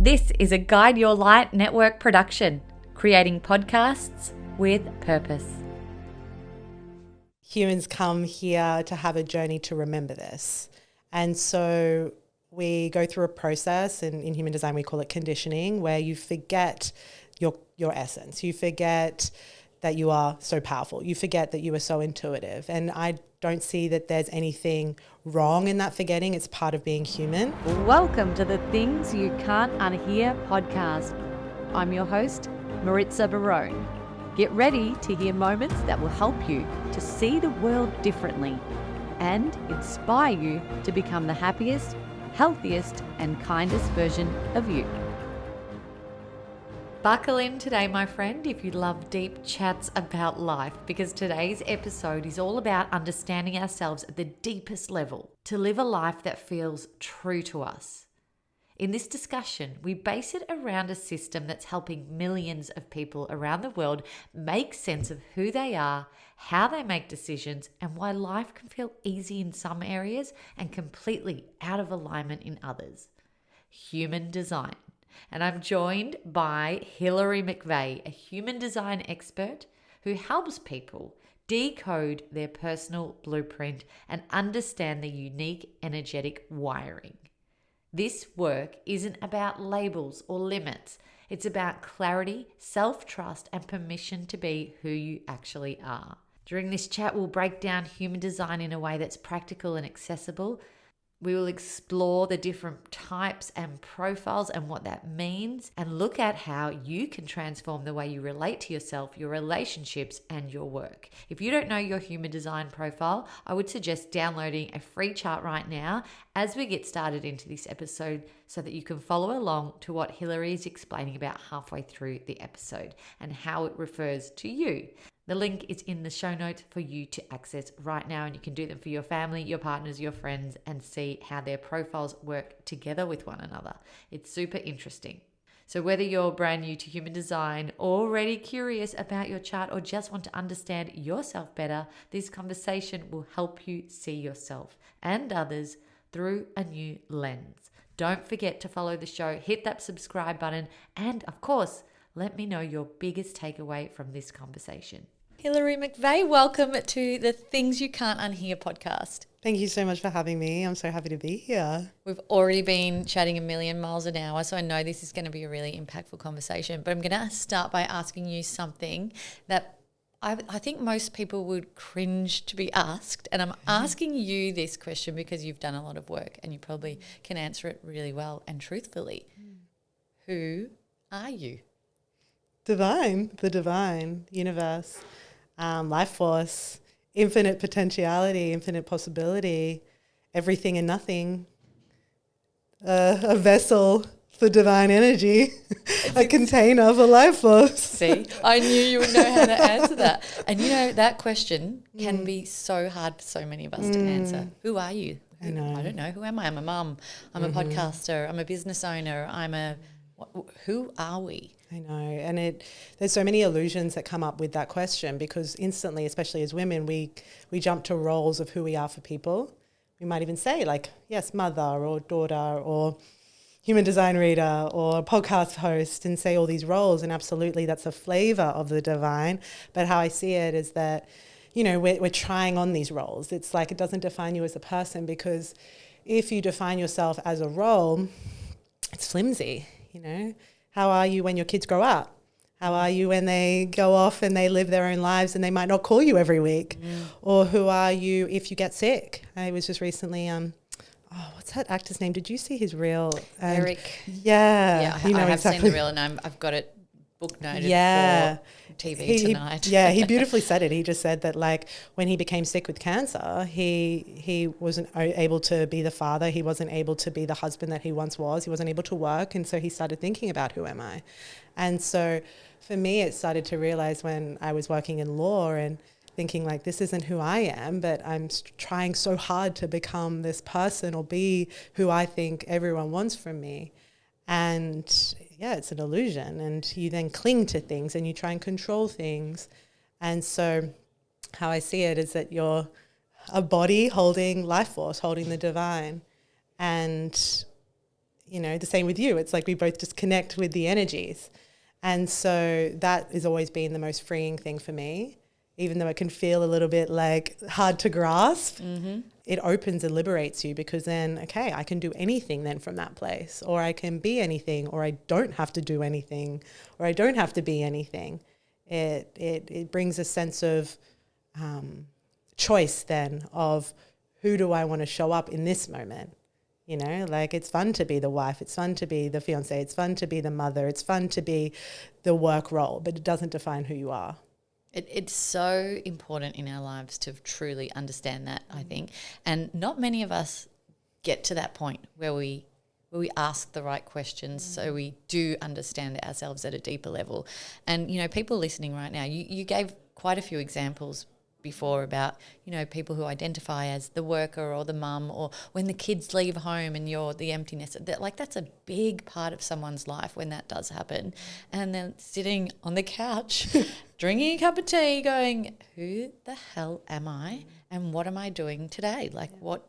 This is a Guide Your Light network production, creating podcasts with purpose. Humans come here to have a journey to remember this. And so we go through a process, and in human design we call it conditioning, where you forget your essence. You forget that you are so powerful. You forget that you are so intuitive. And I don't see that there's anything wrong in that forgetting. It's part of being human. Welcome to the Things You Can't Unhear podcast. I'm your host, Maritza Barone. Get ready to hear moments that will help you to see the world differently and inspire you to become the happiest, healthiest, and kindest version of you. Buckle in today, my friend, if you love deep chats about life, because today's episode is all about understanding ourselves at the deepest level to live a life that feels true to us. In this discussion, we base it around a system that's helping millions of people around the world make sense of who they are, how they make decisions, and why life can feel easy in some areas and completely out of alignment in others. Human design. And I'm joined by Hillary McVeigh, a human design expert who helps people decode their personal blueprint and understand their unique energetic wiring. This work isn't about labels or limits. It's about clarity, self-trust, and permission to be who you actually are. During this chat, we'll break down human design in a way that's practical and accessible. We will explore the different types and profiles and what that means, and look at how you can transform the way you relate to yourself, your relationships, and your work. If you don't know your human design profile, I would suggest downloading a free chart right now as we get started into this episode so that you can follow along to what Hillary is explaining about halfway through the episode and how it refers to you. The link is in the show notes for you to access right now, and you can do them for your family, your partners, your friends, and see how their profiles work together with one another. It's super interesting. So whether you're brand new to human design, already curious about your chart, or just want to understand yourself better, this conversation will help you see yourself and others through a new lens. Don't forget to follow the show, hit that subscribe button, and of course, let me know your biggest takeaway from this conversation. Hillary McVeigh, welcome to the Things You Can't Unhear podcast. Thank you so much for having me. I'm so happy to be here. We've already been chatting a million miles an hour, so I know this is going to be a really impactful conversation. But I'm going to start by asking you something that I think most people would cringe to be asked. And I'm asking you this question because you've done a lot of work and you probably can answer it really well and truthfully. Who are you? Divine, the divine, universe, life force, infinite potentiality, infinite possibility, everything and nothing, a vessel for divine energy, a container for life force. See, I knew you would know how to answer that. And you know, that question can be so hard for so many of us to answer. Who are you? I know. I don't know. Who am I? I'm a mum. I'm a podcaster. I'm a business owner. Who are we? I know, and there's so many illusions that come up with that question, because instantly, especially as women, we jump to roles of who we are for people. We might even say like, yes, mother or daughter or human design reader or podcast host, and say all these roles, and absolutely that's a flavor of the divine. But how I see it is that, you know, we're trying on these roles. It's like it doesn't define you as a person, because if you define yourself as a role, it's flimsy, you know. How are you when your kids grow up? How are you when they go off and they live their own lives and they might not call you every week? Or who are you if you get sick? I was just recently, what's that actor's name? Did you see his reel? Eric. Yeah. I have exactly seen the reel, and I've got it book noted for TV tonight. He beautifully said it. He just said that, like, when he became sick with cancer, he wasn't able to be the father. He wasn't able to be the husband that he once was. He wasn't able to work. And so he started thinking about, who am I? And so for me, it started to realize when I was working in law and thinking like, this isn't who I am, but I'm trying so hard to become this person or be who I think everyone wants from me. And yeah, it's an illusion, and you then cling to things and you try and control things. And so how I see it is that you're a body holding life force, holding the divine. And the same with you. It's like we both just connect with the energies. And so that has always been the most freeing thing for me, even though it can feel a little bit like hard to grasp. Mm-hmm. It opens and liberates you, because then, okay, I can do anything then from that place, or I can be anything, or I don't have to do anything, or I don't have to be anything. It brings a sense of choice then of who do I want to show up in this moment. Like it's fun to be the wife, it's fun to be the fiance, it's fun to be the mother, it's fun to be the work role, but it doesn't define who you are. It's so important in our lives to truly understand that, I think. And not many of us get to that point where we ask the right questions, so we do understand ourselves at a deeper level. And, people listening right now, you gave quite a few examples before about, people who identify as the worker or the mum, or when the kids leave home and you're the emptiness. That's a big part of someone's life when that does happen. And then sitting on the couch, drinking a cup of tea, going, who the hell am I and what am I doing today? Like what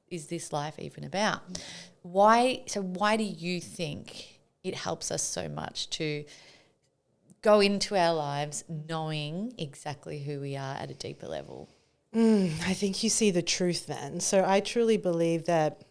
is this life even about? Why do you think it helps us so much to go into our lives knowing exactly who we are at a deeper level? I think you see the truth then. So I truly believe that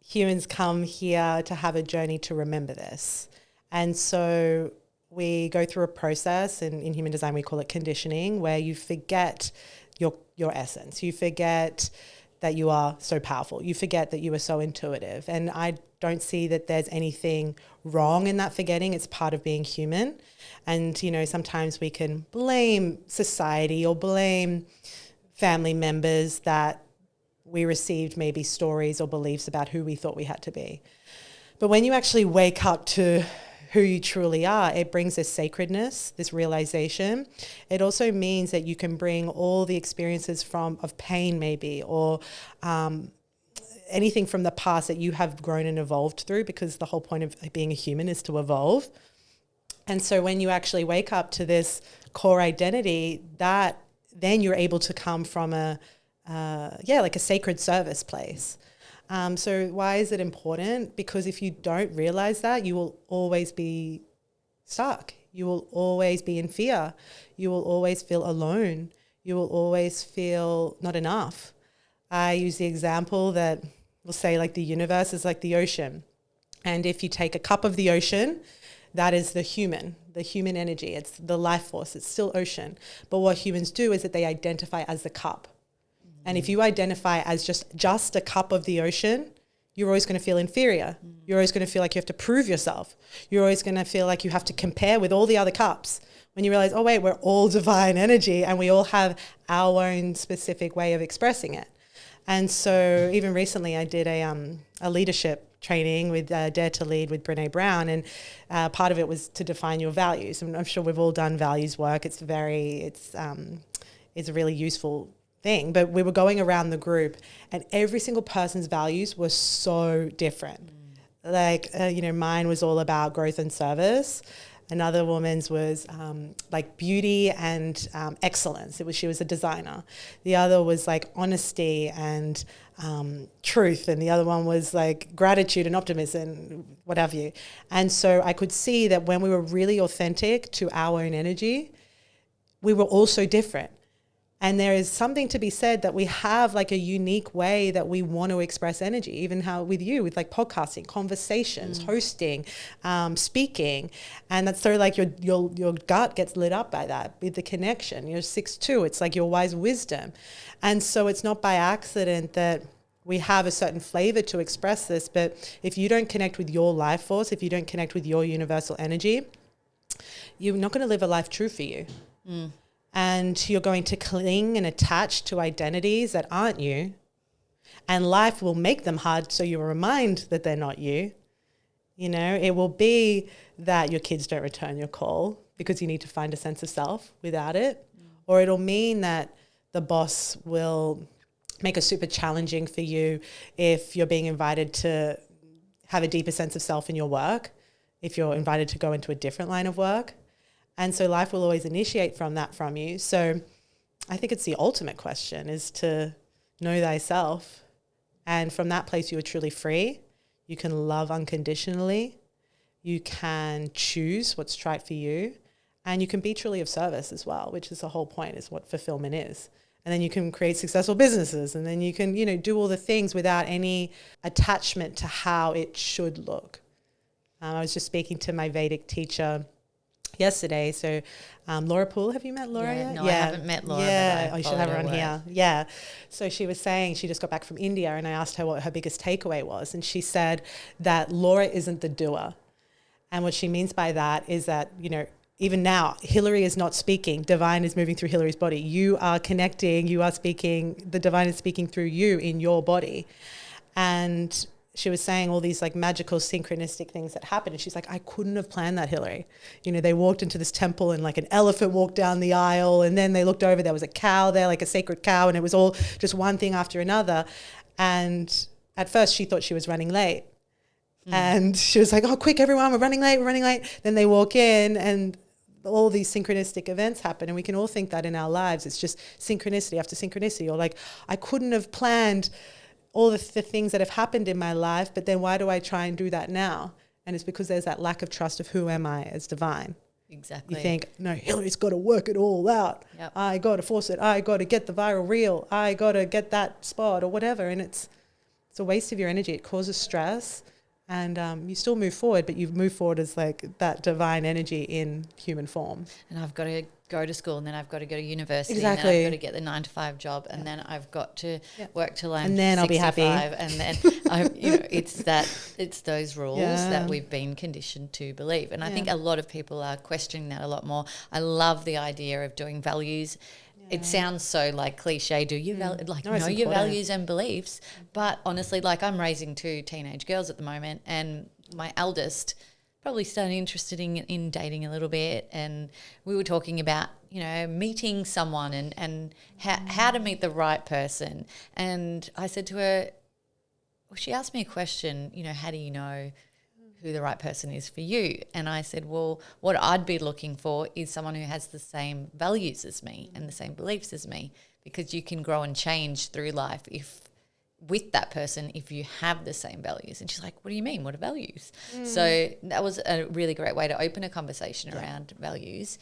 humans come here to have a journey to remember this. And so we go through a process, and in human design we call it conditioning, where you forget your essence. You forget that you are so powerful. You forget that you are so intuitive. And I don't see that there's anything wrong in that forgetting. It's part of being human. And, sometimes we can blame society or blame family members that we received maybe stories or beliefs about who we thought we had to be. But when you actually wake up to who you truly are, it brings this sacredness, this realization. It also means that you can bring all the experiences of pain maybe, or anything from the past that you have grown and evolved through, because the whole point of being a human is to evolve. And so when you actually wake up to this core identity, that then you're able to come from like a sacred service place. So why is it important? Because if you don't realize that, you will always be stuck. You will always be in fear. You will always feel alone. You will always feel not enough. I use the example that we'll say like the universe is like the ocean. And if you take a cup of the ocean, that is the human energy. It's the life force. It's still ocean. But what humans do is that they identify as the cup. And if you identify as just a cup of the ocean, you're always going to feel inferior. You're always going to feel like you have to prove yourself. You're always going to feel like you have to compare with all the other cups. When you realize, oh wait, we're all divine energy and we all have our own specific way of expressing it. And so even recently I did a leadership training with Dare to Lead with Brene Brown, and part of it was to define your values. And I'm sure we've all done values work. It's a really useful thing. But we were going around the group and every single person's values were so different. Like, mine was all about growth and service. Another woman's was like beauty and excellence. She was a designer. The other was like honesty and truth. And the other one was like gratitude and optimism, what have you. And so I could see that when we were really authentic to our own energy, we were all so different. And there is something to be said that we have like a unique way that we want to express energy, even how with you, with like podcasting, conversations, hosting, speaking. And that's so like your gut gets lit up by that, with the connection. You're 6'2", it's like your wise wisdom. And so it's not by accident that we have a certain flavor to express this. But if you don't connect with your life force, if you don't connect with your universal energy, you're not going to live a life true for you. And you're going to cling and attach to identities that aren't you. And life will make them hard so you remind that they're not you. It will be that your kids don't return your call because you need to find a sense of self without it. Or it'll mean that the boss will make it super challenging for you if you're being invited to have a deeper sense of self in your work, if you're invited to go into a different line of work. And so life will always initiate from you. So I think it's the ultimate question, is to know thyself. And from that place, you are truly free. you can love unconditionally, you can choose what's right for you, and you can be truly of service as well, which is the whole point, is what fulfillment is. And then you can create successful businesses, and then you can, do all the things without any attachment to how it should look. I was just speaking to my Vedic teacher yesterday. So Laura Poole, have you met Laura yet? No, I haven't met Laura. Yeah, I should have her on here. Yeah. So she was saying she just got back from India, and I asked her what her biggest takeaway was. And she said that Laura isn't the doer. And what she means by that is that, even now, Hillary is not speaking. Divine is moving through Hillary's body. You are connecting, you are speaking, the divine is speaking through you in your body. And she was saying all these like magical synchronistic things that happen. And she's like, I couldn't have planned that, Hillary. They walked into this temple and like an elephant walked down the aisle, and then they looked over, there was a cow there, like a sacred cow, and it was all just one thing after another. And at first she thought she was running late. And she was like, oh, quick, everyone, we're running late. Then they walk in and all these synchronistic events happen. And we can all think that in our lives. It's just synchronicity after synchronicity. Or like, I couldn't have planned all the things that have happened in my life, but then why do I try and do that now? And it's because there's that lack of trust of who am I as divine. Exactly. You think, no, Hillary's got to work it all out. Yep. I got to force it. I got to get the viral reel. I got to get that spot or whatever. And it's a waste of your energy. It causes stress. And you still move forward, but you move forward as like that divine energy in human form. And I've got to go to school, and then I've got to go to university. Exactly. And then I've got to get the 9-to-5 job, and then I've got to work till I'm 65. And then I'll be happy. And then it's those rules that we've been conditioned to believe. And I think a lot of people are questioning that a lot more. I love the idea of doing values. It sounds so like cliche, know your values and beliefs. But honestly, like I'm raising 2 teenage girls at the moment, and my eldest probably started interested in dating a little bit. And we were talking about, meeting someone and how to meet the right person. And I said to her, she asked me a question, how do you know who the right person is for you? And I said, well, what I'd be looking for is someone who has the same values as me and the same beliefs as me, because you can grow and change through life with that person if you have the same values. And she's like, what do you mean? What are values? So that was a really great way to open a conversation around values,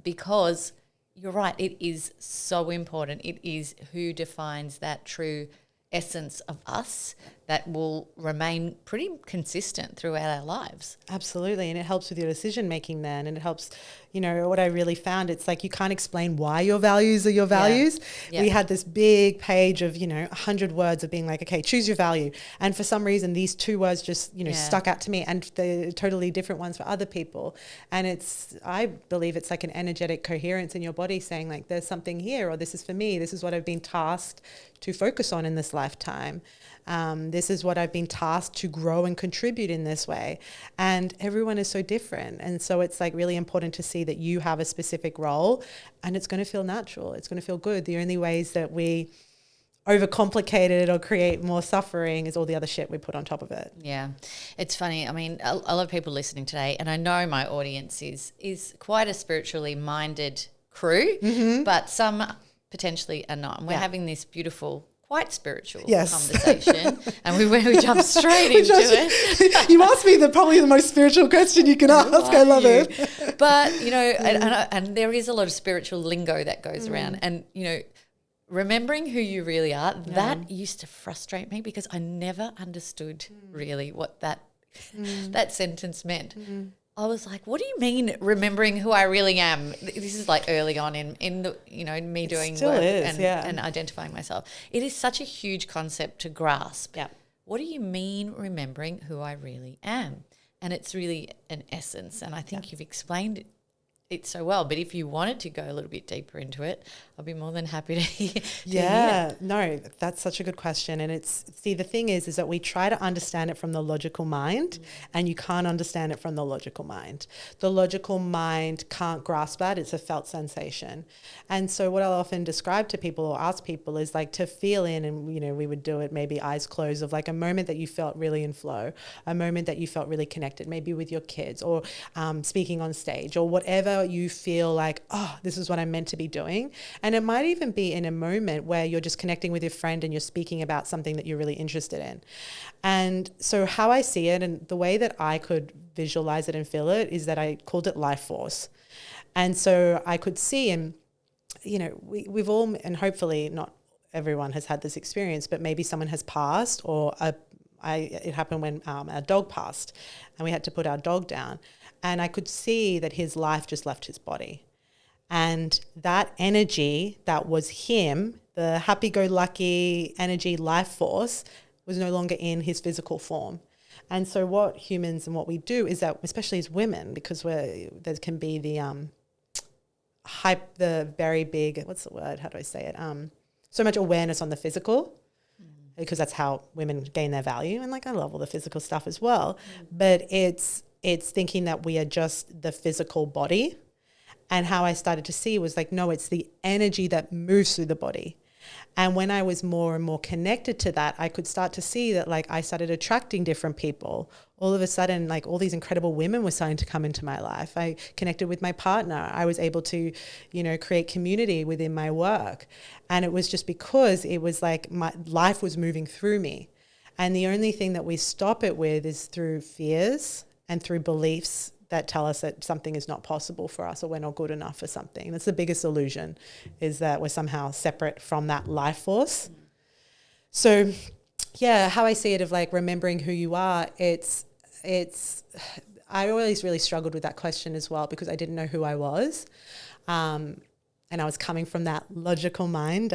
because you're right, it is so important. It is who defines that true essence of us that will remain pretty consistent throughout our lives. Absolutely. And it helps with your decision making then. And it helps, what I really found, it's like you can't explain why your values are your values. Yeah. We had this big page of, 100 words of being like, okay, choose your value. And for some reason, these 2 words just, stuck out to me, and they're totally different ones for other people. And I believe it's like an energetic coherence in your body saying like, there's something here, or this is for me. This is what I've been tasked to focus on in this lifetime. This is what I've been tasked to grow and contribute in this way. And everyone is so different. And so it's like really important to see that you have a specific role, and it's going to feel natural. It's going to feel good. The only ways that we overcomplicate it or create more suffering is all the other shit we put on top of it. Yeah. It's funny. I mean, a lot of people listening today, and I know my audience is quite a spiritually minded crew, but some potentially are not. And we're having this beautiful, quite spiritual conversation, and we jumped straight into it. You asked me probably the most spiritual question you can ask. I love it. But, and there is a lot of spiritual lingo that goes around, and, remembering who you really are, that used to frustrate me, because I never understood really what that sentence meant. I was like, what do you mean remembering who I really am? This is like early on in the, me doing work and identifying myself. It is such a huge concept to grasp. Yeah. What do you mean remembering who I really am? And it's really an essence. And I think you've explained it so well. But if you wanted to go a little bit deeper into it, I'll be more than happy to hear. No, that's such a good question. And the thing is that we try to understand it from the logical mind, and you can't understand it from the logical mind. The logical mind can't grasp that. It's a felt sensation. And so what I'll often describe to people or ask people is like to feel in, and, we would do it maybe eyes closed, of like a moment that you felt really in flow, a moment that you felt really connected, maybe with your kids or speaking on stage or whatever where you feel like, oh, this is what I'm meant to be doing. And it might even be in a moment where you're just connecting with your friend and you're speaking about something that you're really interested in. And so how I see it, and the way that I could visualize it and feel it, is that I called it life force. And so I could see, and we've all, and hopefully not everyone has had this experience, but maybe someone has passed, or it happened when our dog passed and we had to put our dog down. And I could see that his life just left his body. And that energy that was him, the happy-go-lucky energy, life force, was no longer in his physical form. And so what humans and what we do is that, especially as women, because there can be the very big, what's the word? How do I say it? So much awareness on the physical, because that's how women gain their value. And I love all the physical stuff as well. But it's thinking that we are just the physical body. And how I started to see was no, it's the energy that moves through the body. And when I was more and more connected to that, I could start to see that I started attracting different people. All of a sudden, all these incredible women were starting to come into my life. I connected with my partner. I was able to, create community within my work. And it was just because it was my life was moving through me. And the only thing that we stop it with is through fears and through beliefs that tell us that something is not possible for us, or we're not good enough for something. That's the biggest illusion, is that we're somehow separate from that life force. So yeah, how I see it of remembering who you are, I always really struggled with that question as well, because I didn't know who I was. And I was coming from that logical mind.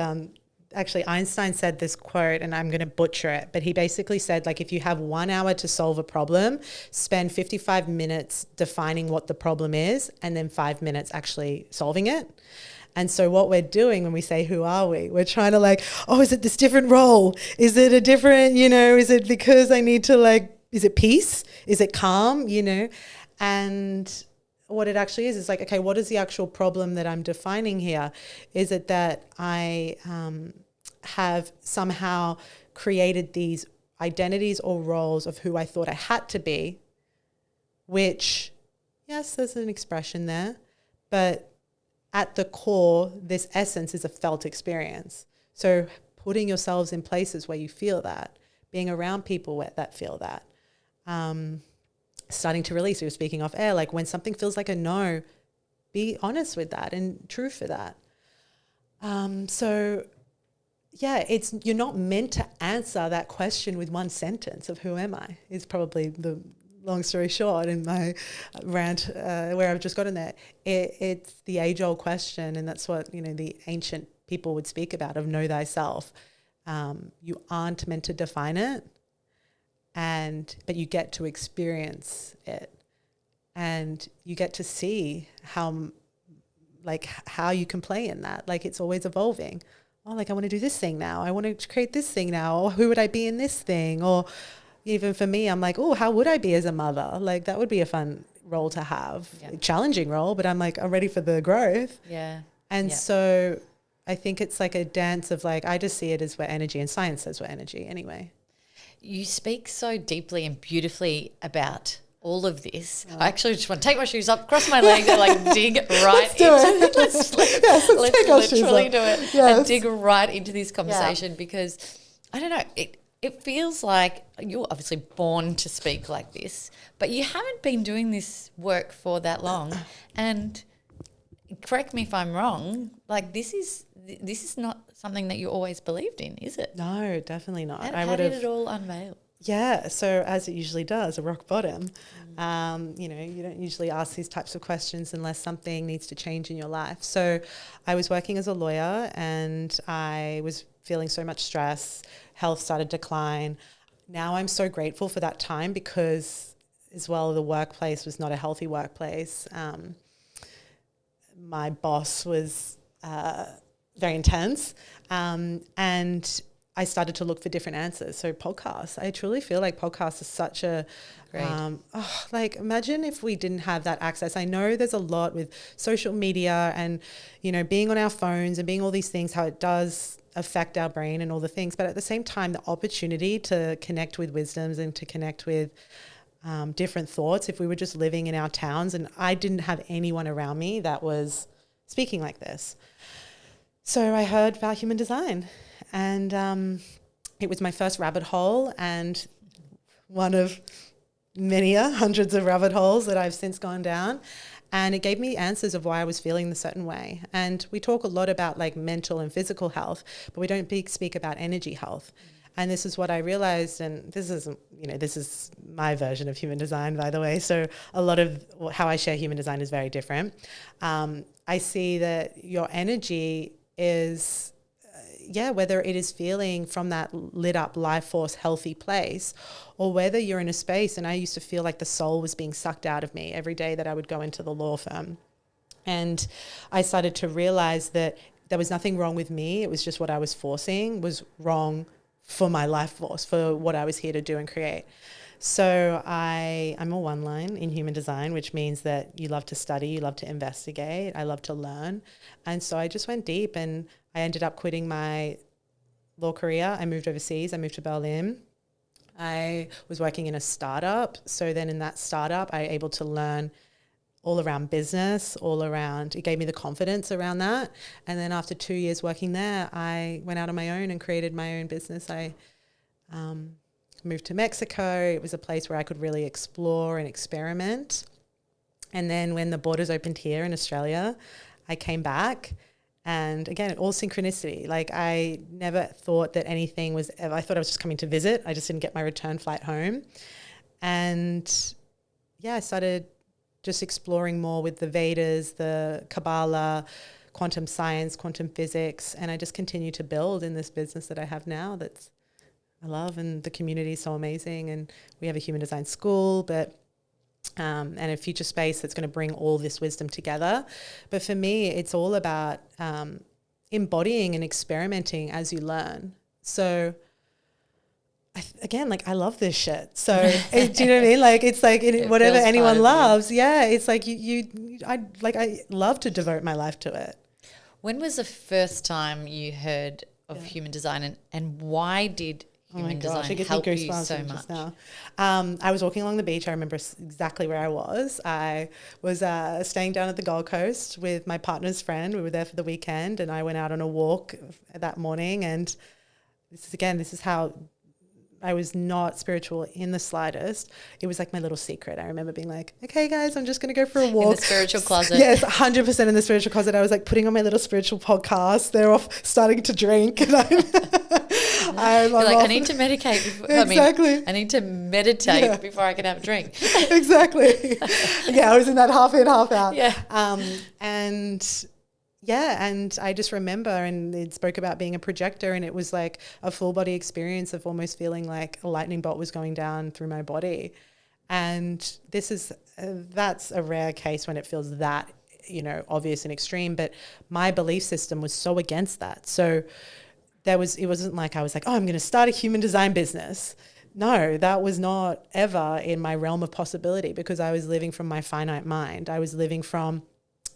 Actually, Einstein said this quote, and I'm going to butcher it, but he basically said, if you have 1 hour to solve a problem, spend 55 minutes defining what the problem is, and then 5 minutes actually solving it. And so what we're doing when we say, who are we? We're trying to is it this different role? Is it a different, is it because I need to is it peace? Is it calm? And what it actually is okay, what is the actual problem that I'm defining here? Is it that I have somehow created these identities or roles of who I thought I had to be, which, yes, there's an expression there, but at the core, this essence is a felt experience. So putting yourselves in places where you feel that, being around people that feel that, starting to release. We were speaking off air, when something feels like a no, be honest with that and true for that. So yeah, you're not meant to answer that question with one sentence of who am I, is probably the long story short in my rant where I've just gotten there. It's the age-old question, and that's what the ancient people would speak about, of know thyself. You aren't meant to define it, but you get to experience it, and you get to see how you can play in that. It's always evolving. Oh, I want to do this thing now. I want to create this thing now. Or who would I be in this thing? Or even for me, I'm oh, how would I be as a mother? That would be a fun role to have. Yeah. A challenging role, but I'm I'm ready for the growth. Yeah. And so I think it's a dance of I just see it as we're energy, and science says we're energy anyway. You speak so deeply and beautifully about all of this. I actually just want to take my shoes up, cross my legs, and dig right into it. Let's literally do it and dig right into this conversation, because I don't know, it feels like you're obviously born to speak like this, but you haven't been doing this work for that long. And correct me if I'm wrong, this is not something that you always believed in, is it? No, definitely not. How did it all unveil? Yeah, so as it usually does, a rock bottom. You don't usually ask these types of questions unless something needs to change in your life. So I was working as a lawyer, and I was feeling so much stress. Health started to decline. Now I'm so grateful for that time, because as well, the workplace was not a healthy workplace. My boss was very intense, and I started to look for different answers. So podcasts, I truly feel like podcasts is such a, imagine if we didn't have that access. I know there's a lot with social media and, being on our phones and being all these things, how it does affect our brain and all the things. But at the same time, the opportunity to connect with wisdoms and to connect with different thoughts if we were just living in our towns and I didn't have anyone around me that was speaking like this. So I heard about human design, and it was my first rabbit hole, and one of many hundreds of rabbit holes that I've since gone down. And it gave me answers of why I was feeling the certain way. And we talk a lot about like mental and physical health, but we don't speak about energy health. And this is what I realized, and this is my version of human design, by the way. So a lot of how I share human design is very different. I see that your energy is, whether it is feeling from that lit up life force healthy place, or whether you're in a space, and I used to feel like the soul was being sucked out of me every day that I would go into the law firm. And I started to realize that there was nothing wrong with me. It was just what I was forcing was wrong for my life force, for what I was here to do and create. So I'm a one line in human design, which means that you love to study, you love to investigate, I love to learn. And so I just went deep, and I ended up quitting my law career. I moved overseas. I moved to Berlin. I was working in a startup. So then in that startup, I was able to learn all around business, it gave me the confidence around that. And then after 2 years working there, I went out on my own and created my own business. I moved to Mexico. It was a place where I could really explore and experiment. And then when the borders opened here in Australia, I came back. And again, all synchronicity. Like I never thought that anything was ever, I thought I was just coming to visit. I just didn't get my return flight home. And I started just exploring more with the Vedas, the Kabbalah, quantum science, quantum physics. And I just continue to build in this business that I have now I love, and the community is so amazing. And we have a human design school, and a future space that's going to bring all this wisdom together. But for me, it's all about embodying and experimenting as you learn. So I love this shit. So do you know what I mean? Like, it's like whatever anyone loves. Yeah. It's like I love to devote my life to it. When was the first time you heard of human design, and why did human design help you so much? Now. I was walking along the beach. I remember exactly where I was. I was staying down at the Gold Coast with my partner's friend. We were there for the weekend, and I went out on a walk that morning. And this is how I was not spiritual in the slightest. It was like my little secret. I remember being like, okay, guys, I'm just going to go for a walk. In the spiritual closet. Yes, 100% in the spiritual closet. I was like putting on my little spiritual podcast. They're off starting to drink. And I need to medicate. Exactly. I need to meditate before I can have a drink. Exactly. I was in that half in, half out. Yeah. And I just remember, and it spoke about being a projector, and it was like a full body experience of almost feeling like a lightning bolt was going down through my body. And that's a rare case when it feels that, obvious and extreme. But my belief system was so against that. So it wasn't like I was like, oh, I'm going to start a human design business. No, that was not ever in my realm of possibility, because I was living from my finite mind. I was living from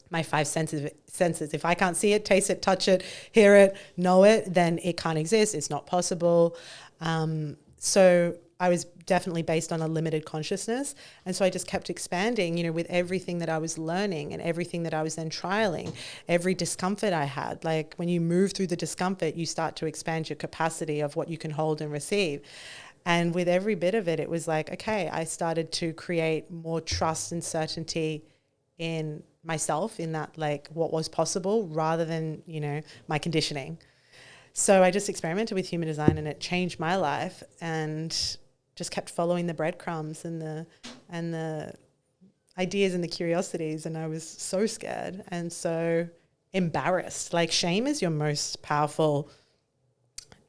my five senses. If I can't see it, taste it, touch it, hear it, know it, then it can't exist. It's not possible. So I was definitely based on a limited consciousness. And so I just kept expanding, with everything that I was learning and everything that I was then trialing, every discomfort I had. Like when you move through the discomfort, you start to expand your capacity of what you can hold and receive. And with every bit of it, it was like, okay, I started to create more trust and certainty in myself, in that like what was possible, rather than, my conditioning. So I just experimented with human design, and it changed my life, and just kept following the breadcrumbs and the ideas and the curiosities. And I was so scared and so embarrassed. Like shame is your most powerful,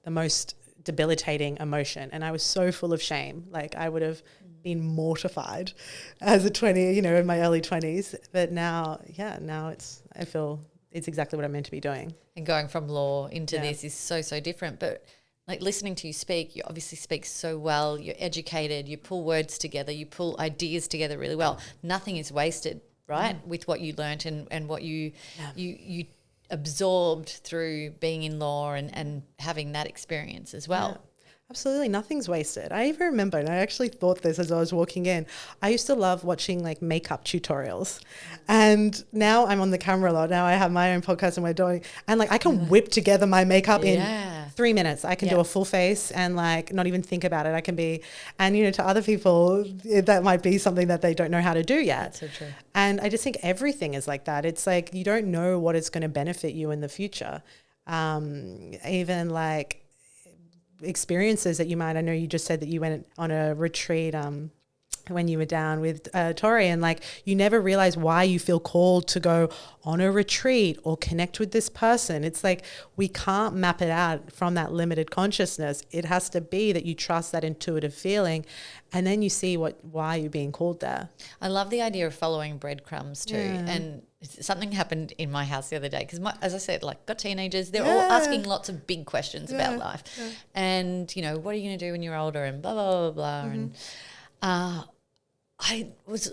the most debilitating emotion. And I was so full of shame. Like I would have been mortified as a 20, in my early 20s. But now I feel it's exactly what I'm meant to be doing. And going from law into this is so, so different. But like listening to you speak, you obviously speak so well. You're educated. You pull words together. You pull ideas together really well. Nothing is wasted, right? With what you learnt and what you absorbed through being in law and having that experience as well. Absolutely, nothing's wasted. I even remember, and I actually thought this as I was walking in, I used to love watching like makeup tutorials. And now I'm on the camera a lot. Now I have my own podcast and we're doing, and like I can whip together my makeup in 3 minutes. I can do a full face and like not even think about it. I can be, and you know, to other people, that might be something that they don't know how to do yet. That's so true. And I just think everything is like that. It's like you don't know what is going to benefit you in the future. Even like experiences that you might, I know you just said that you went on a retreat when you were down with Tori, and like you never realize why you feel called to go on a retreat or connect with this person. It's like we can't map it out from that limited consciousness. It has to be that you trust that intuitive feeling, and then you see why you're being called there. I love the idea of following breadcrumbs too. And something happened in my house the other day because, as I said, like got teenagers. They're all asking lots of big questions about life. Yeah. And, you know, what are you going to do when you're older and blah, blah, blah, blah. And I was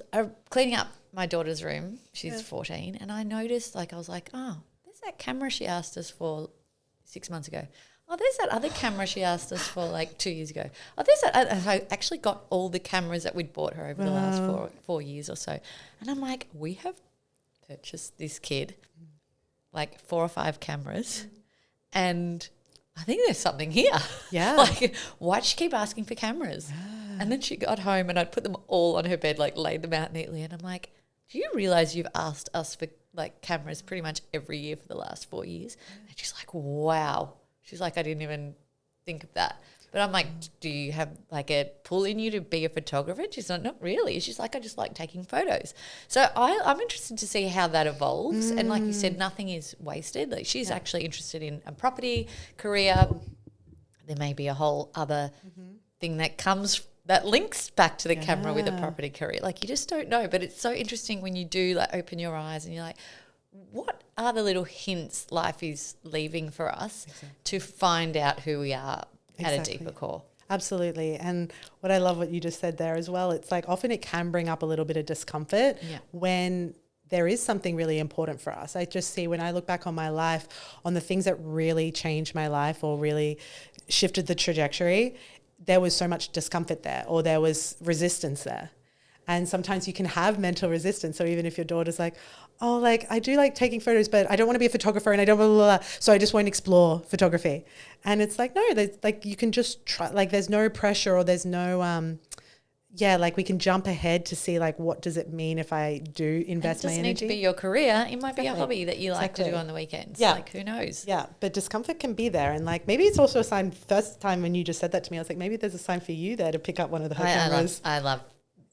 cleaning up my daughter's room. She's 14. And I noticed, like, I was like, oh, there's that camera she asked us for 6 months ago. Oh, there's that other camera she asked us for like 2 years ago. Oh, there's that. I actually got all the cameras that we'd bought her over the last four years or so. And I'm like, we have purchased this kid like 4 or 5 cameras and I think there's something here. Yeah. Like, why'd she keep asking for cameras? And then she got home and I'd put them all on her bed, like laid them out neatly. And I'm like, do you realize you've asked us for like cameras pretty much every year for the last 4 years? And she's like, wow. She's like, I didn't even think of that. But I'm like, do you have like a pull in you to be a photographer? She's like, not really. She's like, I just like taking photos. So I'm interested to see how that evolves. And like you said, nothing is wasted. Like she's actually interested in a property career. There may be a whole other thing that links back to the camera with a property career. Like you just don't know. But it's so interesting when you do like open your eyes and you're like, what are the little hints life is leaving for us to find out who we are at a deeper core? Absolutely. And what I love what you just said there as well, it's like often it can bring up a little bit of discomfort when there is something really important for us. I just see when I look back on my life, on the things that really changed my life or really shifted the trajectory, there was so much discomfort there or there was resistance there. And sometimes you can have mental resistance. So even if your daughter's like, oh, like I do like taking photos, but I don't want to be a photographer and I don't blah, blah, blah, so I just won't explore photography. And it's like, no, there's like you can just try, like there's no pressure or there's no, like we can jump ahead to see like what does it mean if I do invest my energy. It doesn't need to be your career. It might be a hobby that you like to do on the weekends. Yeah. Like who knows? Yeah, but discomfort can be there. And like maybe it's also a sign, first time when you just said that to me, I was like, maybe there's a sign for you there to pick up one of the cameras. I love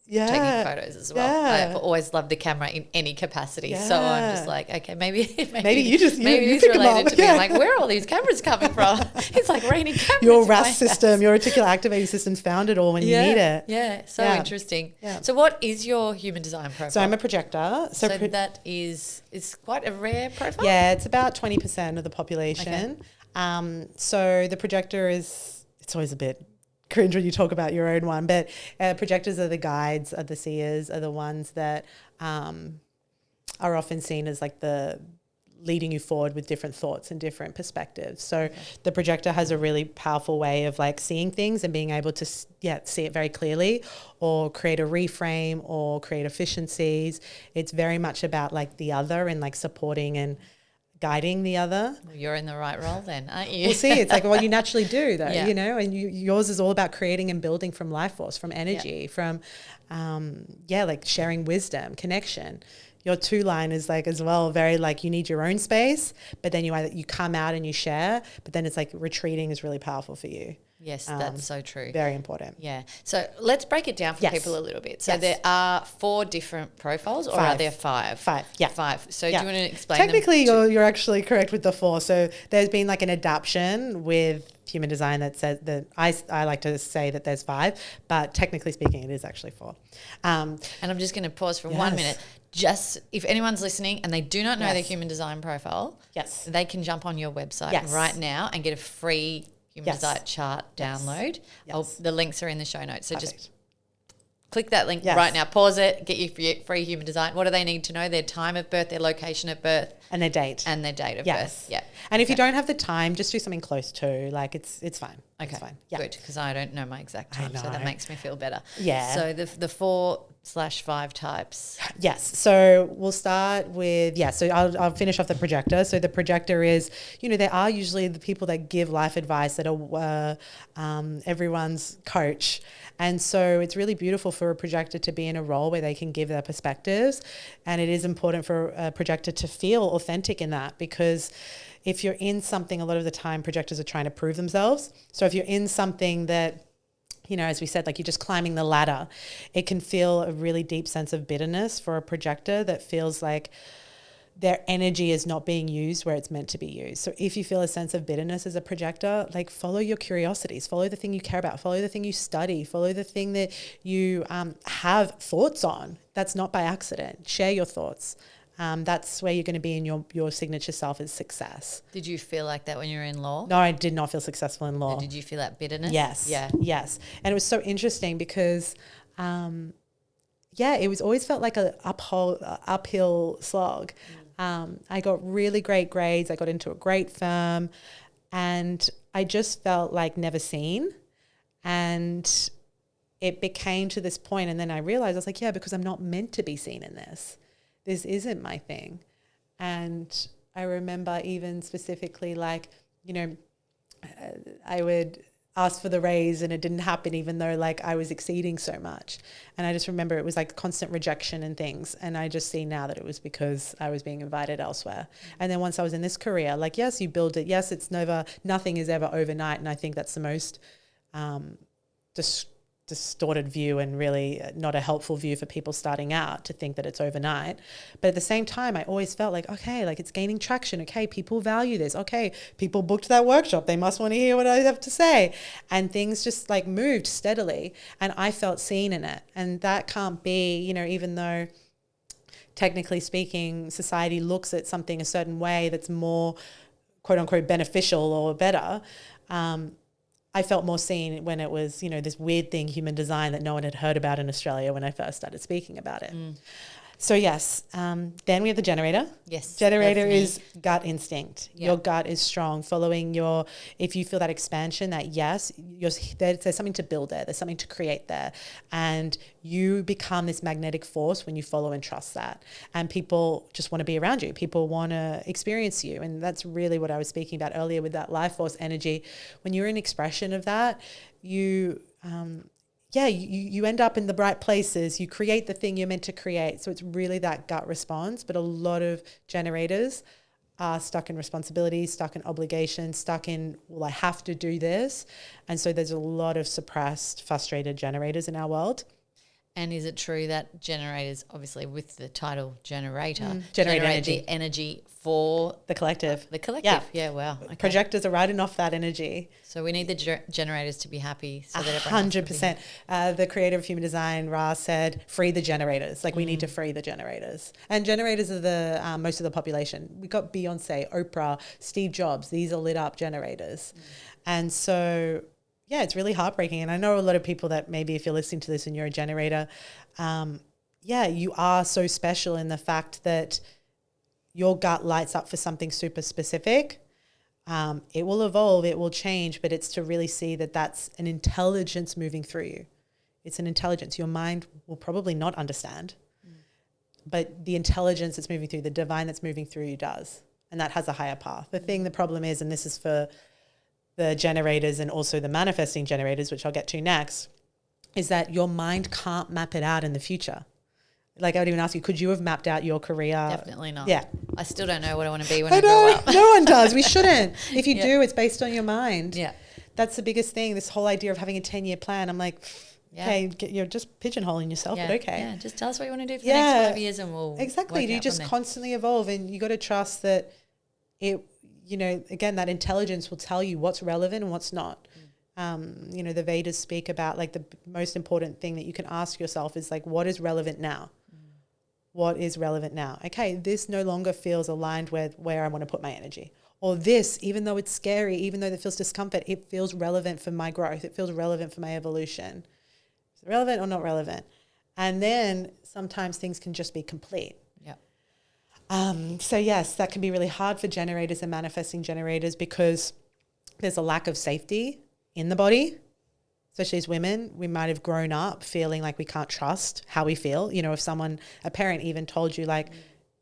taking photos as well. I've always loved the camera in any capacity. So I'm just like, okay, maybe you just maybe it's related to me. I'm like, where are all these cameras coming from? It's like raining cameras. Your RAS system, your reticular activating system's found it all when you need it. Yeah, so interesting. Yeah. So what is your human design profile? So I'm a projector. So that is quite a rare profile? Yeah, it's about 20% of the population. Okay. So the projector it's always a bit cringe when you talk about your own one, but projectors are the guides, are the seers, are the ones that are often seen as like the leading you forward with different thoughts and different perspectives. So the projector has a really powerful way of like seeing things and being able to see it very clearly or create a reframe or create efficiencies. It's very much about like the other and like supporting and guiding the other. Well, you're in the right role then, aren't you? Well, see, it's like what you naturally do though, you know, and yours is all about creating and building from life force, from energy, from, like sharing wisdom, connection. Your 2 line is like as well, very like you need your own space, but then you come out and you share, but then it's like retreating is really powerful for you. Yes, that's so true. Very important. Yeah. So let's break it down for people a little bit. So there are 4 different profiles or are there 5? 5, yeah. 5. So do you want to explain Technically, you're actually correct with the 4. So there's been like an adaptation with human design that says that I like to say that there's 5, but technically speaking, it is actually 4. And I'm just going to pause for 1 minute. Just if anyone's listening and they do not know their human design profile, they can jump on your website right now and get a free human design chart download. The links are in the show notes. So just click that link Yes. right now. Pause it. Get your free human design. What do they need to know? Their time of birth, their location of birth, And their date. and their date of Yes. birth. Yeah. And if you don't have the time, just do something close to. Like it's fine. Okay. It's fine. Yeah. Good, because I don't know my exact time, so that know. makes me feel better. Yeah. So the 4/5 types. Yes. So we'll start with, so I'll finish off the projector. So the projector is, they are usually the people that give life advice, that are everyone's coach. And so it's really beautiful for a projector to be in a role where they can give their perspectives. And it is important for a projector to feel authentic in that, because if you're in something, a lot of the time projectors are trying to prove themselves. So if you're in something that, as we said, like you're just climbing the ladder, it can feel a really deep sense of bitterness for a projector that feels like their energy is not being used where it's meant to be used. So if you feel a sense of bitterness as a projector, like follow your curiosities, follow the thing you care about, follow the thing you study, follow the thing that you have thoughts on. That's not by accident. Share your thoughts. That's where you're going to be in your signature self is success. Did you feel like that when you were in law? No, I did not feel successful in law. Did you feel that bitterness? Yes. Yeah. Yes. And it was so interesting because, it was always felt like a uphill slog. I got really great grades. I got into a great firm, and I just felt like never seen. And it became to this point, and then I realized I was like, because I'm not meant to be seen in this. This isn't my thing. And I remember even specifically like, I would ask for the raise and it didn't happen, even though like I was exceeding so much. And I just remember it was like constant rejection and things. And I just see now that it was because I was being invited elsewhere. And then once I was in this career, like, yes, you build it. Yes, nothing is ever overnight. And I think that's the most distorted view, and really not a helpful view for people starting out, to think that it's overnight. But at the same time, I always felt like, okay, like it's gaining traction. Okay, people value this. Okay, people booked that workshop. They must want to hear what I have to say. And things just like moved steadily, and I felt seen in it. And that can't be, even though technically speaking, society looks at something a certain way that's more quote unquote beneficial or better. I felt more seen when it was, this weird thing, human design, that no one had heard about in Australia when I first started speaking about it. So yes, then we have the generator. Yes. Generator is gut instinct. Yeah. Your gut is strong, following if you feel that expansion, that there's something to build there. There's something to create there. And you become this magnetic force when you follow and trust that. And people just want to be around you. People want to experience you. And that's really what I was speaking about earlier with that life force energy. When you're an expression of that, you end up in the right places. You create the thing you're meant to create. So it's really that gut response. But a lot of generators are stuck in responsibility, stuck in obligation, stuck in, well, I have to do this. And so there's a lot of suppressed, frustrated generators in our world. And is it true that generators, obviously with the title generator, generate the energy for the collective? The collective, yeah, wow. Okay. Projectors are riding off that energy. So we need the generators to be happy so that everyone 100%. The creator of human design, Ra, said, free the generators. Like we need to free the generators. And generators are the most of the population. We got Beyonce, Oprah, Steve Jobs. These are lit up generators. And so... it's really heartbreaking. And I know a lot of people that maybe if you're listening to this and you're a generator, you are so special in the fact that your gut lights up for something super specific. It will evolve, it will change, but it's to really see that that's an intelligence moving through you. It's an intelligence. Your mind will probably not understand, but the intelligence that's moving through, the divine that's moving through you does. And that has a higher path. The problem is, and this is for the generators and also the manifesting generators, which I'll get to next, is that your mind can't map it out in the future. Like I would even ask you, could you have mapped out your career? Definitely not. Yeah. I still don't know what I want to be when I grow up. No one does. We shouldn't. If you do, it's based on your mind. Yeah. That's the biggest thing. This whole idea of having a 10-year plan. I'm like, okay, you're just pigeonholing yourself, but okay. Yeah, just tell us what you want to do for the next 5 years and we'll Exactly. You just constantly evolve, and you got to trust that it, again, that intelligence will tell you what's relevant and what's not. The Vedas speak about like the most important thing that you can ask yourself is like, what is relevant now? What is relevant now? Okay, this no longer feels aligned with where I want to put my energy. Or this, even though it's scary, even though it feels discomfort, it feels relevant for my growth. It feels relevant for my evolution. Is it relevant or not relevant? And then sometimes things can just be complete. Yeah. So yes, that can be really hard for generators and manifesting generators because there's a lack of safety in the body. Especially as women, we might have grown up feeling like we can't trust how we feel. You know, if a parent even told you like,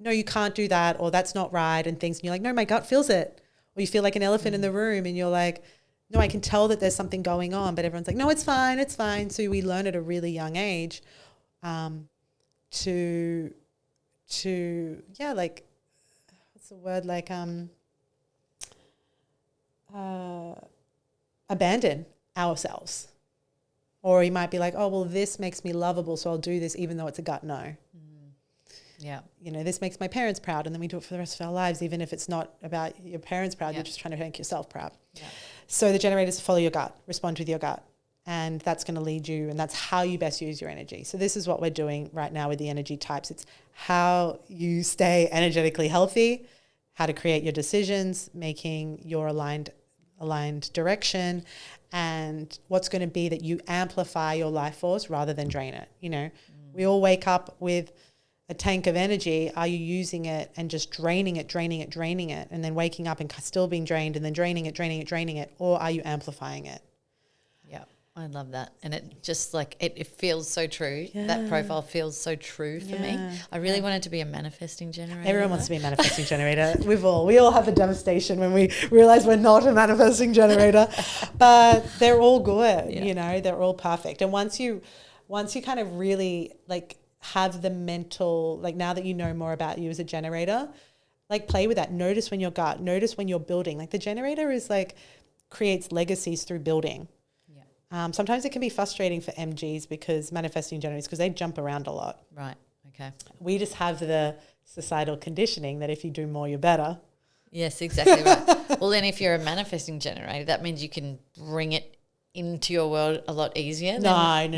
no, you can't do that, or that's not right and things, and you're like, no, my gut feels it. Or you feel like an elephant in the room and you're like, no, I can tell that there's something going on, but everyone's like, no, it's fine, it's fine. So we learn at a really young age to like, what's the word, like abandon ourselves. Or you might be like, oh, well, this makes me lovable, so I'll do this even though it's a gut no. Yeah. You know, this makes my parents proud, and then we do it for the rest of our lives, even if it's not about your parents proud, you're just trying to make yourself proud. Yeah. So the generators follow your gut, respond with your gut, and that's going to lead you, and that's how you best use your energy. So this is what we're doing right now with the energy types. It's how you stay energetically healthy, how to create your decisions, making your aligned direction, and what's going to be that you amplify your life force rather than drain it. You know, we all wake up with a tank of energy. Are you using it and just draining it, and then waking up and still being drained and then draining it, or are you amplifying it? Yeah, I love that. And it just like, it feels so true. Yeah. That profile feels so true for me. I really wanted to be a manifesting generator. Everyone wants to be a manifesting generator. We all have the devastation when we realize we're not a manifesting generator, but they're all good, you know, they're all perfect. And once you kind of really like have the mental, like now that you know more about you as a generator, like play with that. Notice when your gut, notice when you're building. Like the generator is like creates legacies through building. Sometimes it can be frustrating for MGs because manifesting generators, because they jump around a lot. Right. Okay. We just have the societal conditioning that if you do more, you're better. Yes, exactly right. Well, then if you're a manifesting generator, that means you can bring it into your world a lot easier. No.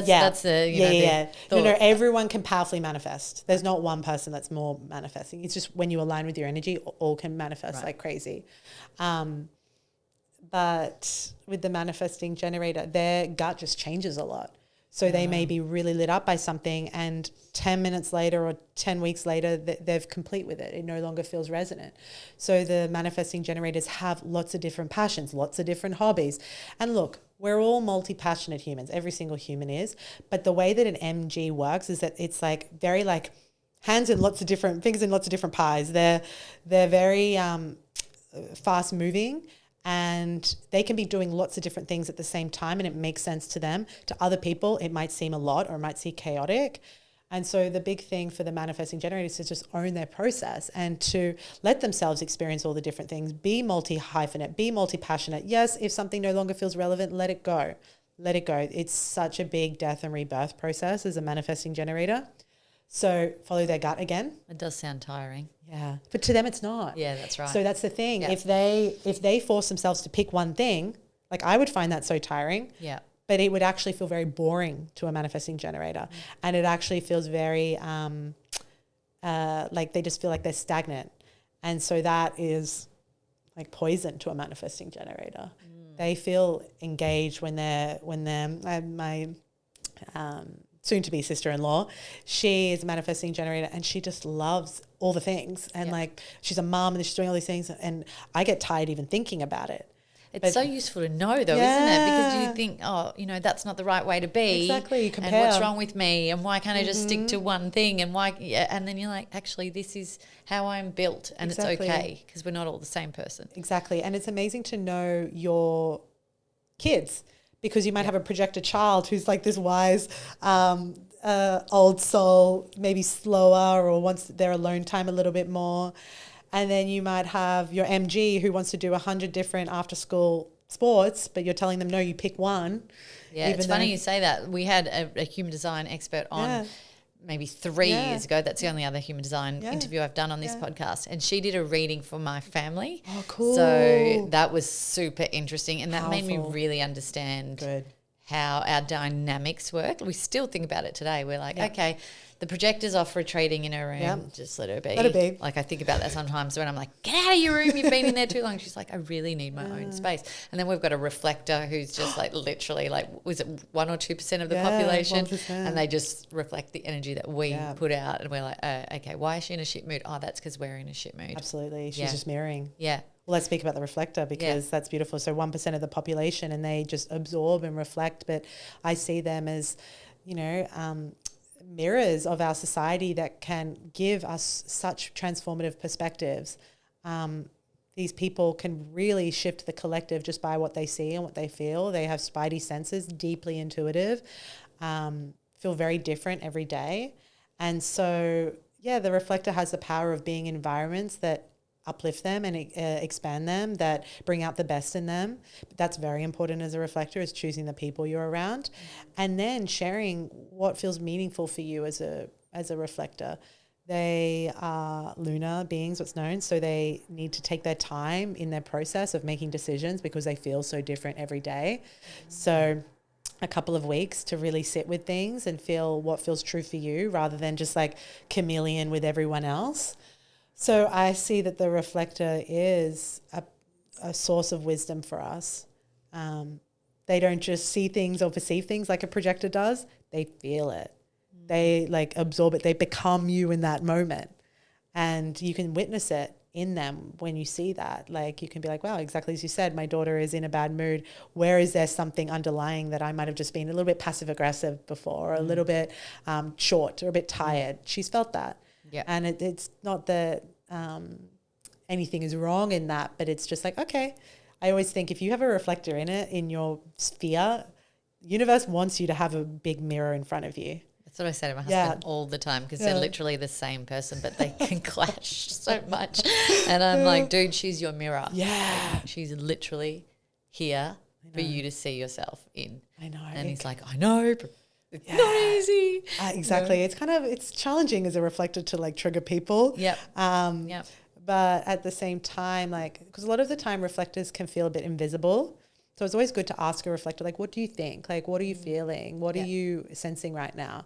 That's the No, everyone can powerfully manifest. There's not one person that's more manifesting. It's just when you align with your energy, all can manifest like crazy. But with the manifesting generator, their gut just changes a lot. So they may be really lit up by something, and 10 minutes later or 10 weeks later, they're complete with it. It no longer feels resonant. So the manifesting generators have lots of different passions, lots of different hobbies. And look, we're all multi-passionate humans. Every single human is. But the way that an MG works is that it's like very like hands in lots of different, fingers in lots of different pies. They're very fast moving. And they can be doing lots of different things at the same time, and it makes sense to them. To other people, it might seem a lot or it might seem chaotic. And so the big thing for the manifesting generators is to just own their process and to let themselves experience all the different things. Be multi-hyphenate, be multi-passionate. Yes, if something no longer feels relevant, let it go. Let it go. It's such a big death and rebirth process as a manifesting generator. So follow their gut again. It does sound tiring. Yeah. But to them it's not. Yeah, that's right. So that's the thing. Yeah. If they force themselves to pick one thing, like I would find that so tiring. Yeah. But it would actually feel very boring to a manifesting generator. And it actually feels very like they just feel like they're stagnant. And so that is like poison to a manifesting generator. They feel engaged when they're my soon-to-be sister-in-law, she is a manifesting generator and she just loves all the things. And like she's a mom and she's doing all these things, and I get tired even thinking about it. It's so useful to know though, isn't it? Because you think, oh, you know, that's not the right way to be. Exactly. You compare. And what's wrong with me? And why can't I just stick to one thing? And why? Yeah, and then you're like, actually, this is how I'm built, and it's okay because we're not all the same person. Exactly. And it's amazing to know your kids, because you might have a projected child who's like this wise old soul, maybe slower or wants their alone time a little bit more. And then you might have your MG who wants to do 100 different after school sports, but you're telling them, no, you pick one. Yeah, it's funny you say that. We had a human design expert on maybe 3 years ago. That's the only other human design interview I've done on this podcast. And she did a reading for my family. Oh, cool. So that was super interesting. And that made me Powerful. really understand how our dynamics work. We still think about it today. We're like, okay, the projector's off retreating in her room. Just let her be. Let her be. Like I think about that sometimes when I'm like, get out of your room. You've been in there too long. She's like, I really need my own space. And then we've got a reflector who's just like literally like, was it 1 or 2% of the population? 1%. And they just reflect the energy that we put out. And we're like, okay, why is she in a shit mood? Oh, that's because we're in a shit mood. Absolutely. She's just mirroring. Yeah. Well, let's speak about the reflector because that's beautiful. So 1% of the population and they just absorb and reflect. But I see them as, mirrors of our society that can give us such transformative perspectives. These people can really shift the collective just by what they see and what they feel. They have spidey senses, deeply intuitive, feel very different every day. And so, the reflector has the power of being in environments that uplift them and expand them, that bring out the best in them. But that's very important as a reflector, is choosing the people you're around, and then sharing what feels meaningful for you as a reflector. They are lunar beings, what's known, so they need to take their time in their process of making decisions because they feel so different every day. So a couple of weeks to really sit with things and feel what feels true for you rather than just like chameleon with everyone else. So I see that the reflector is a source of wisdom for us. They don't just see things or perceive things like a projector does. They feel it. They like absorb it. They become you in that moment. And you can witness it in them when you see that. Like you can be like, wow, exactly as you said, my daughter is in a bad mood. Where is there something underlying that I might have just been a little bit passive aggressive before, or a little bit short or a bit tired? She's felt that. Yeah. And it's not that anything is wrong in that, but it's just like, okay, I always think if you have a reflector in your sphere, universe wants you to have a big mirror in front of you. That's what I say to my husband all the time because they're literally the same person, but they can clash so much. And I'm like, dude, she's your mirror. Yeah. She's literally here for you to see yourself in. I know. And he's like, I know, but it's not easy. Exactly. It's challenging as a reflector to like trigger people. Yep. But at the same time, like, because a lot of the time reflectors can feel a bit invisible. So it's always good to ask a reflector, like, what do you think? Like, what are you feeling? What are you sensing right now?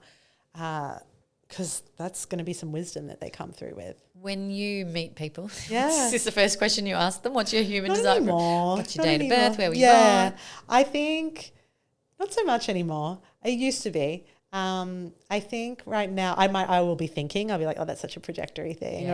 Because that's going to be some wisdom that they come through with. When you meet people, is this the first question you ask them? What's your human design? What's your date of birth? Where were you born? I think not so much anymore. It used to be. I think right now I will be thinking, I'll be like, oh, that's such a projectory thing,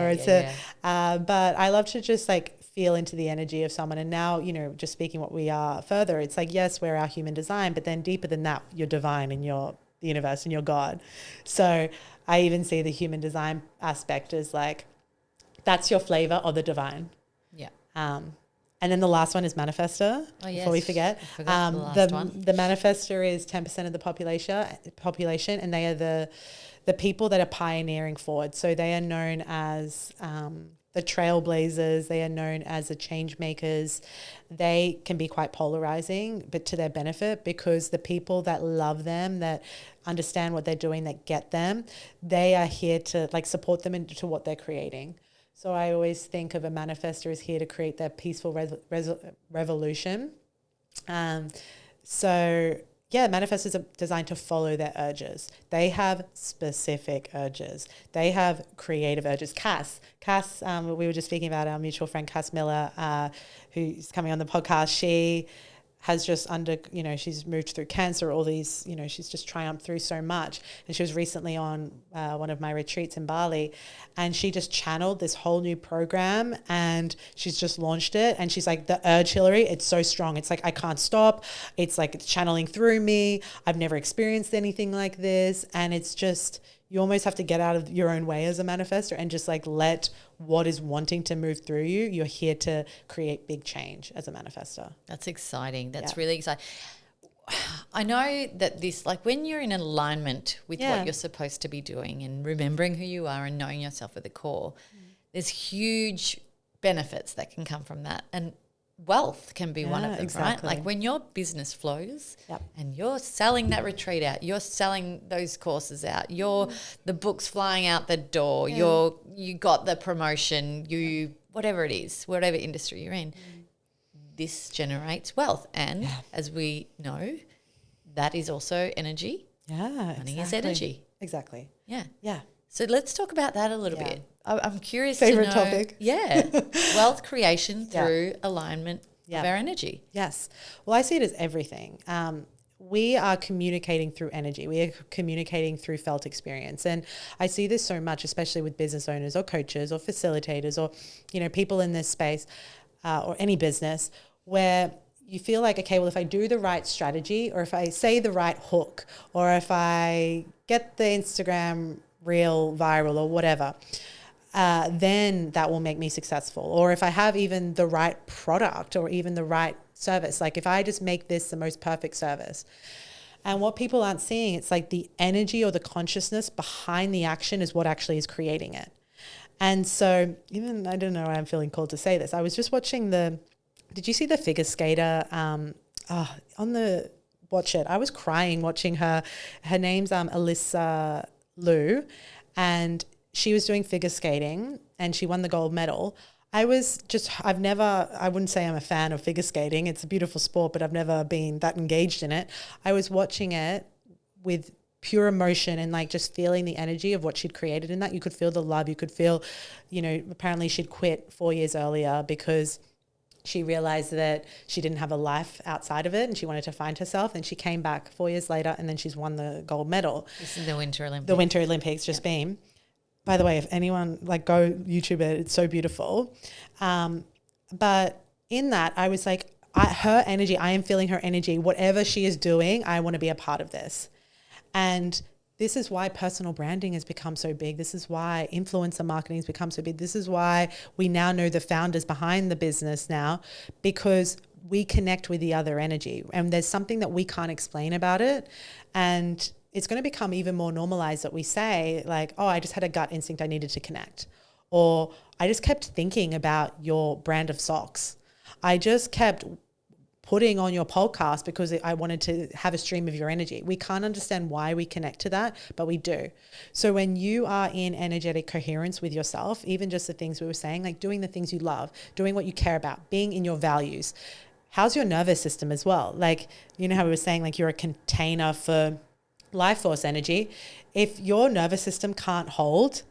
but I love to just like feel into the energy of someone. And now, just speaking what we are further, it's like, yes, we're our human design, but then deeper than that, you're divine and you're the universe and you're God. So I even see the human design aspect as like, that's your flavor of the divine. Yeah. And then the last one is manifestor. Oh, yes. Before we forget, the manifestor is 10% of the population, and they are the people that are pioneering forward. So they are known as the trailblazers. They are known as the change makers. They can be quite polarizing, but to their benefit, because the people that love them, that understand what they're doing, that get them, they are here to like support them into what they're creating. So I always think of a manifestor as here to create that peaceful revolution. Manifestors are designed to follow their urges. They have specific urges. They have creative urges. Cass, we were just speaking about our mutual friend Cass Miller, who's coming on the podcast. She has just she's moved through cancer, all these, she's just triumphed through so much. And she was recently on one of my retreats in Bali, and she just channeled this whole new program, and she's just launched it. And she's like, the urge, Hillary, it's so strong. It's like, I can't stop. It's like, it's channeling through me. I've never experienced anything like this. And it's just, you almost have to get out of your own way as a manifestor and just like let what is wanting to move through you. You're here to create big change as a manifestor. That's exciting. That's really exciting. I know that this, like when you're in alignment with what you're supposed to be doing and remembering who you are and knowing yourself at the core, there's huge benefits that can come from that. And wealth can be one of them, right? Like when your business flows and you're selling that retreat out, you're selling those courses out, the book's flying out the door, you got the promotion, whatever it is, whatever industry you're in, this generates wealth. And as we know, that is also energy. Yeah, Money is energy. Exactly. Yeah. Yeah. So let's talk about that a little Yeah. bit. I'm curious Favorite to know. topic. Yeah. Wealth creation Yeah. through alignment Yeah. of our energy. Yes. Well, I see it as everything. We are communicating through energy. We are communicating through felt experience. And I see this so much, especially with business owners or coaches or facilitators or, people in this space or any business where you feel like, okay, well, if I do the right strategy or if I say the right hook or if I get the Instagram reel viral or whatever, then that will make me successful. Or if I have even the right product or even the right service, like if I just make this the most perfect service. And what people aren't seeing, it's like the energy or the consciousness behind the action is what actually is creating it. And so even, I don't know why I'm feeling called to say this. I was just watching did you see the figure skater watch it. I was crying watching her. Her name's Alyssa Liu, and she was doing figure skating and she won the gold medal. I wouldn't say I'm a fan of figure skating. It's a beautiful sport, but I've never been that engaged in it. I was watching it with pure emotion and like just feeling the energy of what she'd created in that. You could feel the love. You could feel, apparently she'd quit 4 years earlier because she realized that she didn't have a life outside of it and she wanted to find herself. And she came back 4 years later and then she's won the gold medal. This is the Winter Olympics. The Winter Olympics just been. By the way, if anyone, go YouTube it, it's so beautiful. But in that, I was like, her energy, I am feeling her energy. Whatever she is doing, I want to be a part of this. And this is why personal branding has become so big. This is why influencer marketing has become so big. This is why we now know the founders behind the business now, because we connect with the other energy. And there's something that we can't explain about it. And it's going to become even more normalized that we say like, oh, I just had a gut instinct I needed to connect. Or I just kept thinking about your brand of socks. I just kept putting on your podcast because I wanted to have a stream of your energy. We can't understand why we connect to that, but we do. So when you are in energetic coherence with yourself, even just the things we were saying, like doing the things you love, doing what you care about, being in your values, how's your nervous system as well? Like, how we were saying, like you're a container for life force energy. If your nervous system can't hold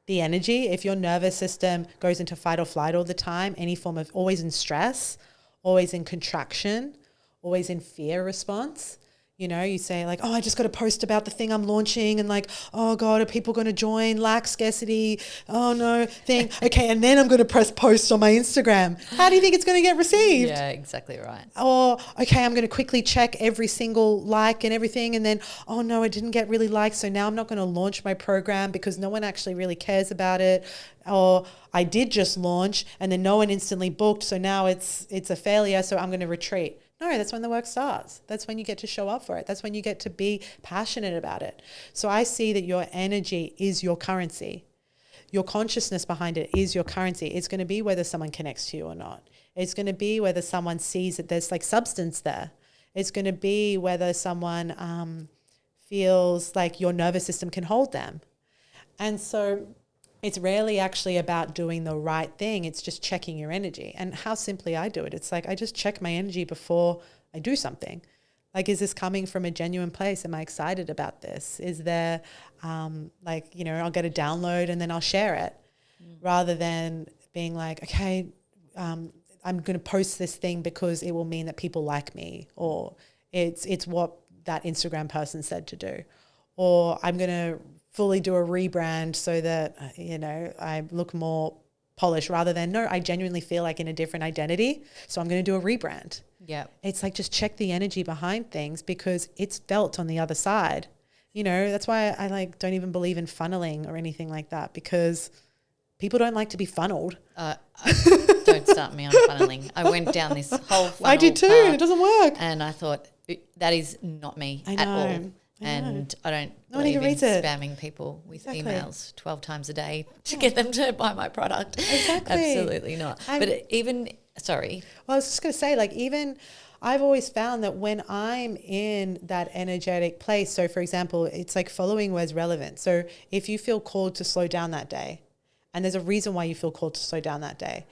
the energy, if your nervous system goes into fight or flight all the time, any form of always in stress, always in contraction, always in fear response. You say like, oh, I just got to post about the thing I'm launching and like, oh God, are people going to join? Lack, scarcity, oh no, thing. Okay, and then I'm going to press post on my Instagram. How do you think it's going to get received? Yeah, exactly right. Or, okay, I'm going to quickly check every single like and everything and then, oh no, it didn't get really liked, so now I'm not going to launch my program because no one actually really cares about it. Or I did just launch and then no one instantly booked, so now it's a failure, so I'm going to retreat. No, that's when the work starts. That's when you get to show up for it. That's when you get to be passionate about it. So I see that your energy is your currency. Your consciousness behind it is your currency. It's going to be whether someone connects to you or not. It's going to be whether someone sees that there's like substance there. It's going to be whether someone feels like your nervous system can hold them. And so it's rarely actually about doing the right thing. It's just checking your energy. And how simply I do it. It's like I just check my energy before I do something. Like, is this coming from a genuine place? Am I excited about this? Is there I'll get a download and then I'll share it rather than being like, okay, I'm going to post this thing because it will mean that people like me, or it's what that Instagram person said to do, or I'm going to fully do a rebrand so that, I look more polished rather than, no, I genuinely feel like in a different identity. So I'm going to do a rebrand. Yeah. It's like, just check the energy behind things because it's felt on the other side. That's why I don't even believe in funneling or anything like that, because people don't like to be funneled. Don't start me on funneling. I went down this whole funnel I did too. path it doesn't work. And I thought, that is not me at all. And I don't believe in spamming people with emails 12 times a day to get them to buy my product. Exactly. Absolutely not. But even, sorry. Well, I was just going to say, even I've always found that when I'm in that energetic place, so for example, it's like following where's relevant. So if you feel called to slow down that day, and there's a reason why you feel called to slow down that day,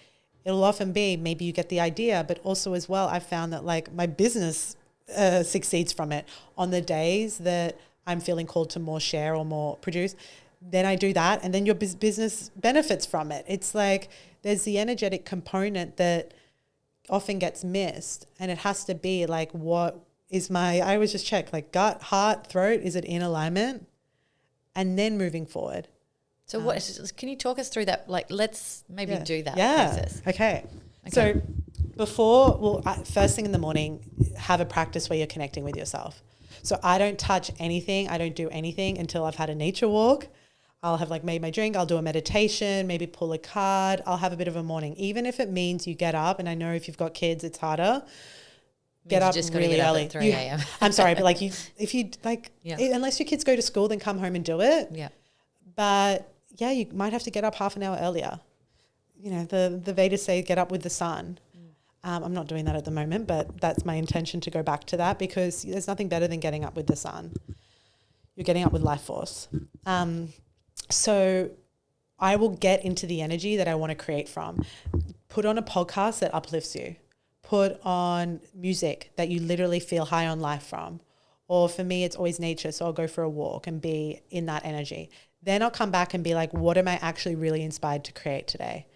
it'll often be maybe you get the idea, but also as well, I've found that my business succeeds from it. On the days that I'm feeling called to more share or more produce, then I do that, and then your business benefits from it. It's like there's the energetic component that often gets missed, and it has to be like, what is I always just check like gut, heart, throat, is it in alignment? And then moving forward. So can you talk us through that? Like, let's maybe do that process. Okay. So first thing in the morning, have a practice where you're connecting with yourself. So I don't touch anything. I don't do anything until I've had a nature walk. I'll have like made my drink. I'll do a meditation, maybe pull a card. I'll have a bit of a morning, even if it means you get up. And I know if you've got kids, it's harder. Get up really early. At 3 a.m. I'm sorry, but like unless your kids go to school, then come home and do it. Yeah. But yeah, you might have to get up half an hour earlier. You know, the Vedas say get up with the sun. I'm not doing that at the moment, but that's my intention to go back to that, because there's nothing better than getting up with the sun. You're getting up with life force. So I will get into the energy that I want to create from. Put on a podcast that uplifts you. Put on music that you literally feel high on life from. Or for me, it's always nature. So I'll go for a walk and be in that energy. Then I'll come back and be like, what am I actually really inspired to create today?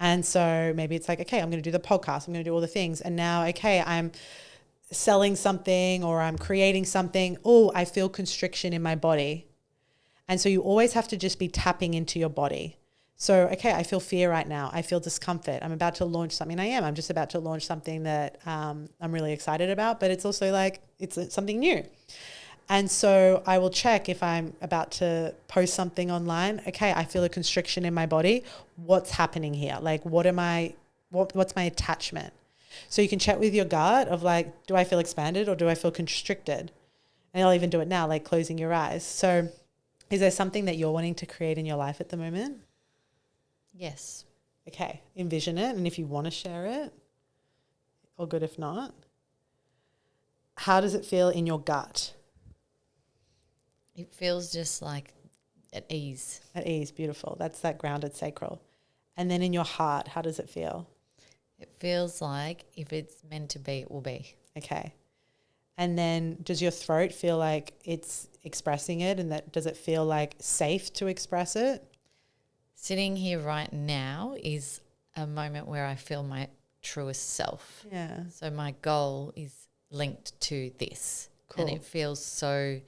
And so maybe it's like, okay, I'm going to do the podcast. I'm going to do all the things. And now, okay, I'm selling something or I'm creating something. Oh, I feel constriction in my body. And so you always have to just be tapping into your body. So, okay, I feel fear right now. I feel discomfort. I'm about to launch something. I'm just about to launch something that I'm really excited about, but it's also like, it's something new. And so I will check if I'm about to post something online. Okay, I feel a constriction in my body. What's happening here? Like, what's my attachment? So you can check with your gut of like, do I feel expanded or do I feel constricted? And I'll even do it now, like closing your eyes. So is there something that you're wanting to create in your life at the moment? Yes. Okay, envision it. And if you want to share it, or good if not. How does it feel in your gut? It feels just like at ease. At ease, beautiful. That's that grounded sacral. And then in your heart, how does it feel? It feels like if it's meant to be, it will be. Okay. And then does your throat feel like it's expressing it, and does it feel like safe to express it? Sitting here right now is a moment where I feel my truest self. Yeah. So my goal is linked to this. Cool. And it feels so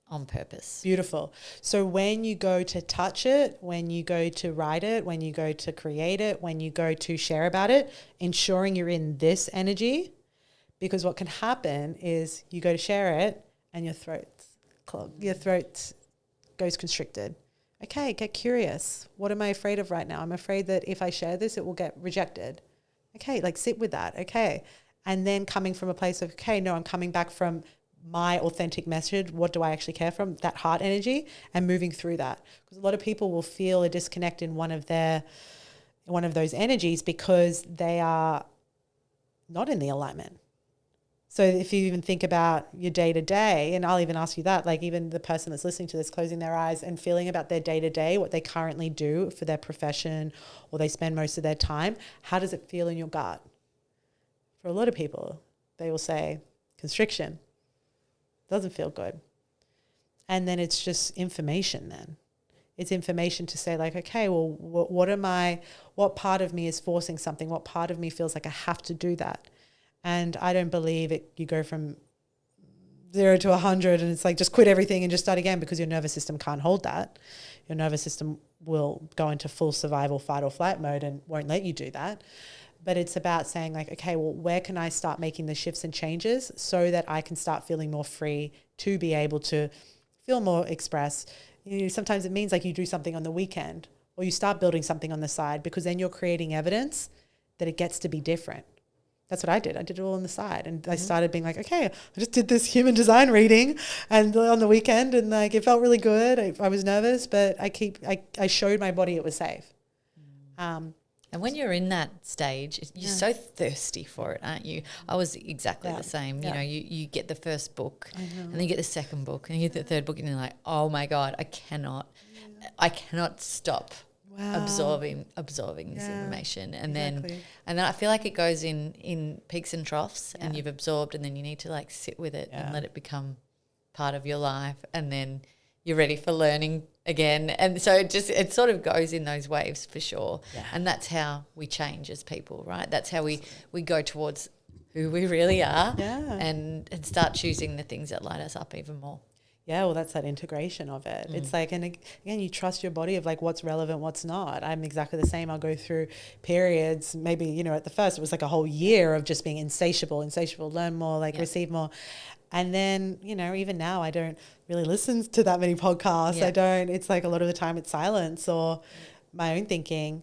on purpose. Beautiful. So when you go to touch it, when you go to write it, when you go to create it, when you go to share about it, ensuring you're in this energy, because what can happen is you go to share it and your throat goes constricted. Okay, get curious. What am I afraid of right now? I'm afraid that if I share this, it will get rejected. Okay, like sit with that. Okay. And then coming from a place of, okay, no, I'm coming back from my authentic message. What do I actually care from? That heart energy, and moving through that. Because a lot of people will feel a disconnect in one of those energies because they are not in the alignment. So if you even think about your day to day, and I'll even ask you that, like even the person that's listening to this, closing their eyes and feeling about their day to day, what they currently do for their profession, or they spend most of their time, how does it feel in your gut? For a lot of people, they will say constriction. Doesn't feel good. And then it's just information then. It's information to say like, okay, well, what part of me is forcing something? What part of me feels like I have to do that? And I don't believe you go from 0 to 100 and it's like just quit everything and just start again, because your nervous system can't hold that. Your nervous system will go into full survival, fight or flight mode and won't let you do that. But it's about saying like, okay, well, where can I start making the shifts and changes so that I can start feeling more free to be able to feel more express. You know, sometimes it means like you do something on the weekend or you start building something on the side, because then you're creating evidence that it gets to be different. That's what I did. I did it all on the side. And I started being like, okay, I just did this human design reading and on the weekend, and like it felt really good. I was nervous, but I showed my body it was safe. And when you're in that stage, you're so thirsty for it, aren't you? I was exactly the same. You know, you get the first book and then you get the second book and you get the third book and you're like, oh my God, I cannot stop absorbing this information, and then I feel like it goes in peaks and troughs, and you've absorbed, and then you need to like sit with it and let it become part of your life, and then you're ready for learning again. And so it sort of goes in those waves for sure. And that's how we change as people, right? That's how we go towards who we really are, and start choosing the things that light us up even more. Yeah, well, that's that integration of it. It's like, and again, you trust your body of like what's relevant, what's not. I'm exactly the same. I'll go through periods, maybe, you know, at the first it was like a whole year of just being insatiable, learn more, like receive more. And then, you know, even now I don't really listen to that many podcasts. It's like a lot of the time it's silence or my own thinking.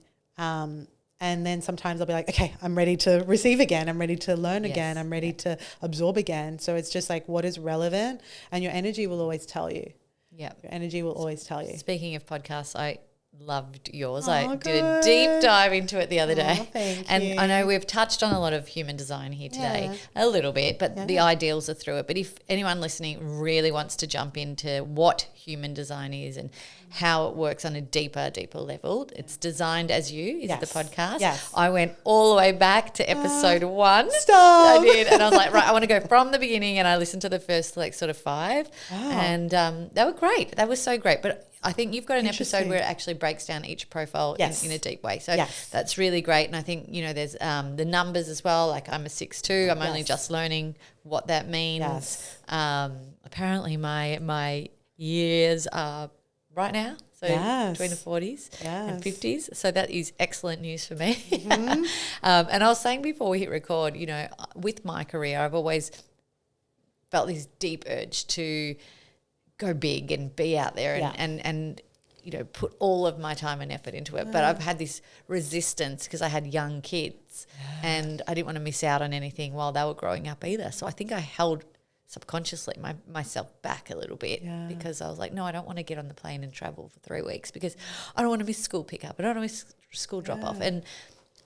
And then sometimes I'll be like, okay, I'm ready to receive again. I'm ready to learn again. I'm ready to absorb again. So it's just like what is relevant, and your energy will always tell you. Yeah. Your energy will always tell you. Speaking of podcasts, I loved yours. I did a deep dive into it the other day. Thank and you. I know we've touched on a lot of human design here today, a little bit, but the ideals are through it. But if anyone listening really wants to jump into what human design is and how it works on a deeper level, it's Designed as You is the podcast. Yes. I went all the way back to episode 1. Stop. I did. And I was like, right, I want to go from the beginning, and I listened to the first like sort of 5. And they were great. They were so great. But I think you've got an episode where it actually breaks down each profile in a deep way. So that's really great. And I think, you know, there's the numbers as well. Like I'm a 6'2". I'm only just learning what that means. Apparently my years are right now, so between the 40s and 50s. So that is excellent news for me. And I was saying before we hit record, you know, with my career, I've always felt this deep urge to go big and be out there and you know, put all of my time and effort into it. But I've had this resistance because I had young kids and I didn't want to miss out on anything while they were growing up either. So I think I held subconsciously myself back a little bit because I was like, no, I don't want to get on the plane and travel for 3 weeks because I don't want to miss school pickup. I don't want to miss school drop off. And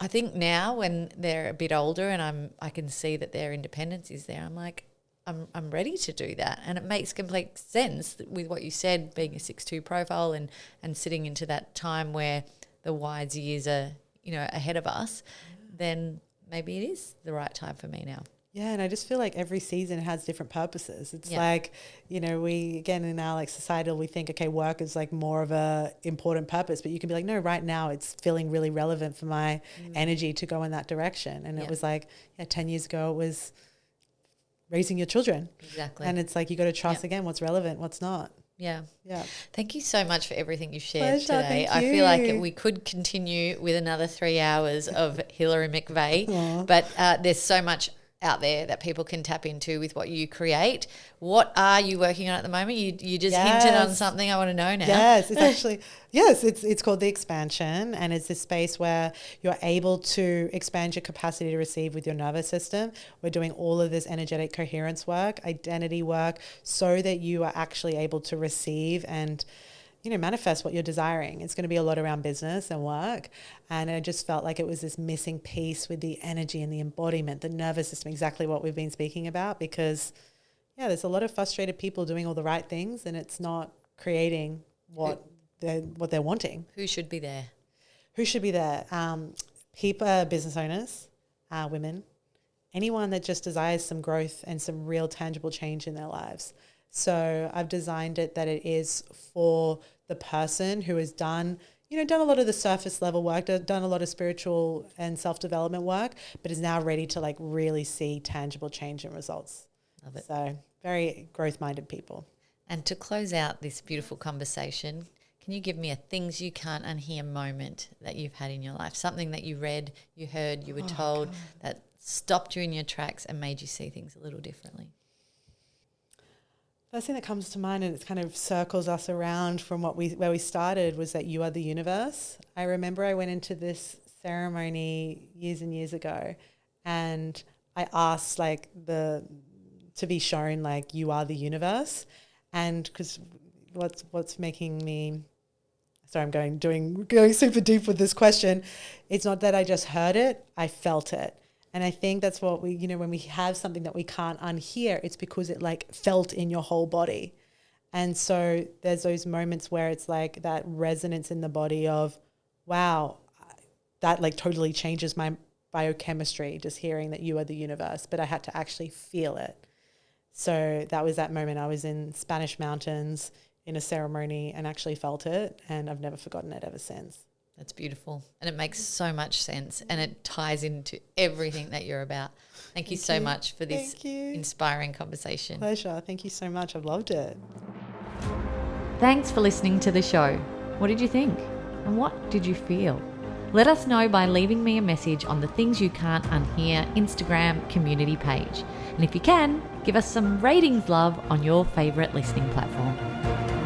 I think now when they're a bit older and I can see that their independence is there, I'm like, I'm ready to do that. And it makes complete sense with what you said, being a 6'2" profile and sitting into that time where the wise years are, you know, ahead of us, then maybe it is the right time for me now. Yeah, and I just feel like every season has different purposes. It's like, you know, we, again, in our like societal, we think, okay, work is like more of a important purpose, but you can be like, no, right now it's feeling really relevant for my energy to go in that direction. And it was like, 10 years ago, it was raising your children. Exactly. And it's like, you got to trust again, what's relevant, what's not. Yeah. Yeah. Thank you so much for everything you've shared Pleasure, today. thank I feel like you. we could continue with another 3 hours of Hillary McVeigh, but there's so much out there that people can tap into with what you create. What are you working on at the moment? You just hinted on something I want to know now. Yes, it's actually, it's called The Expansion, and it's this space where you're able to expand your capacity to receive with your nervous system. We're doing all of this energetic coherence work, identity work, so that you are actually able to receive and, you know, manifest what you're desiring. It's going to be a lot around business and work. And I just felt like it was this missing piece with the energy and the embodiment, the nervous system, exactly what we've been speaking about, because there's a lot of frustrated people doing all the right things and it's not creating what they're wanting. Who should be there? Who should be there? People, business owners, women, anyone that just desires some growth and some real tangible change in their lives. So I've designed it that it is for the person who has done a lot of the surface level work, done a lot of spiritual and self-development work, but is now ready to like really see tangible change and results. Love it. So very growth-minded people. And to close out this beautiful conversation, can you give me a things you can't unhear moment that you've had in your life? Something that you read, you heard, you were told that stopped you in your tracks and made you see things a little differently? First thing that comes to mind, and it kind of circles us around from where we started, was that you are the universe. I remember I went into this ceremony years and years ago, and I asked to be shown like you are the universe, and because what's making me, sorry, I'm going super deep with this question. It's not that I just heard it, I felt it. And I think that's what we, when we have something that we can't unhear, it's because it like felt in your whole body. And so there's those moments where it's like that resonance in the body of, wow, that like totally changes my biochemistry, just hearing that you are the universe. But I had to actually feel it. So that was that moment. I was in Spanish mountains in a ceremony and actually felt it, and I've never forgotten it ever since. That's beautiful. And it makes so much sense, and it ties into everything that you're about. Thank you so much for this inspiring conversation. Pleasure. Thank you so much. I've loved it. Thanks for listening to the show. What did you think? And what did you feel? Let us know by leaving me a message on the Things You Can't Unhear Instagram community page. And if you can, give us some ratings love on your favourite listening platform.